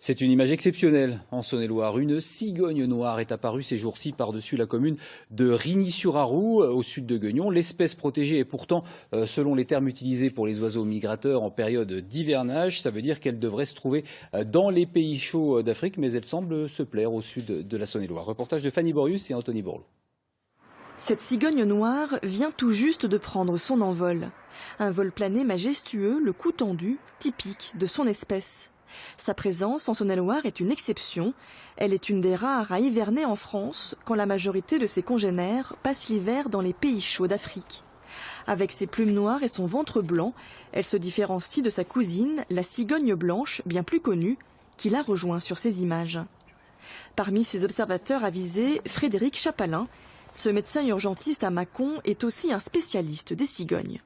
C'est une image exceptionnelle en Saône-et-Loire. Une cigogne noire est apparue ces jours-ci par-dessus la commune de Rigny-sur-Arroux, au sud de Gueugnon. L'espèce protégée est pourtant, selon les termes utilisés pour les oiseaux migrateurs, en période d'hivernage. Ça veut dire qu'elle devrait se trouver dans les pays chauds d'Afrique, mais elle semble se plaire au sud de la Saône-et-Loire. Reportage de Fanny Borius et Anthony Bourlot. Cette cigogne noire vient tout juste de prendre son envol. Un vol plané majestueux, le cou tendu, typique de son espèce. Sa présence en Saône-et-Loire est une exception. Elle est une des rares à hiverner en France quand la majorité de ses congénères passent l'hiver dans les pays chauds d'Afrique. Avec ses plumes noires et son ventre blanc, elle se différencie de sa cousine, la cigogne blanche, bien plus connue, qui la rejoint sur ces images. Parmi ses observateurs avisés, Frédéric Chapalin. Ce médecin urgentiste à Mâcon est aussi un spécialiste des cigognes.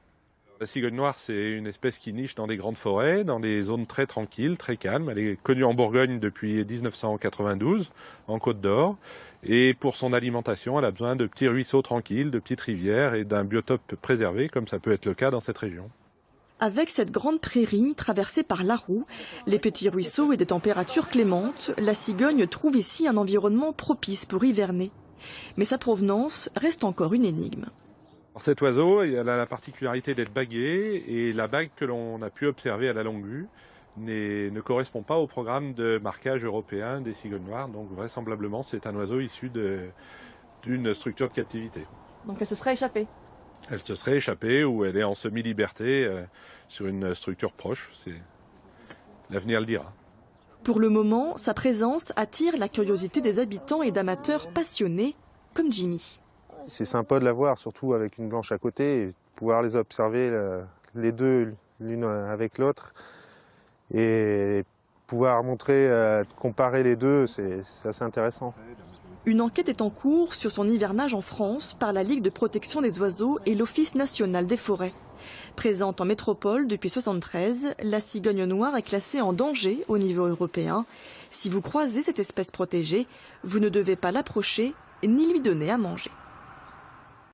La cigogne noire, c'est une espèce qui niche dans des grandes forêts, dans des zones très tranquilles, très calmes. Elle est connue en Bourgogne depuis 1992, en Côte d'Or. Et pour son alimentation, elle a besoin de petits ruisseaux tranquilles, de petites rivières et d'un biotope préservé, comme ça peut être le cas dans cette région. Avec cette grande prairie traversée par l'Arroux, les petits ruisseaux et des températures clémentes, la cigogne trouve ici un environnement propice pour hiverner. Mais sa provenance reste encore une énigme. Cet oiseau, elle a la particularité d'être baguée et la bague que l'on a pu observer à la longue vue ne correspond pas au programme de marquage européen des cigognes noires. Donc vraisemblablement, c'est un oiseau issu d'une structure de captivité. Donc elle se serait échappée? Elle se serait échappée ou elle est en semi-liberté sur une structure proche. L'avenir le dira. Pour le moment, sa présence attire la curiosité des habitants et d'amateurs passionnés comme Jimmy. C'est sympa de la voir, surtout avec une blanche à côté, et pouvoir les observer les deux l'une avec l'autre et pouvoir comparer les deux, c'est assez intéressant. Une enquête est en cours sur son hivernage en France par la Ligue de protection des oiseaux et l'Office national des forêts. Présente en métropole depuis 1973, la cigogne noire est classée en danger au niveau européen. Si vous croisez cette espèce protégée, vous ne devez pas l'approcher ni lui donner à manger.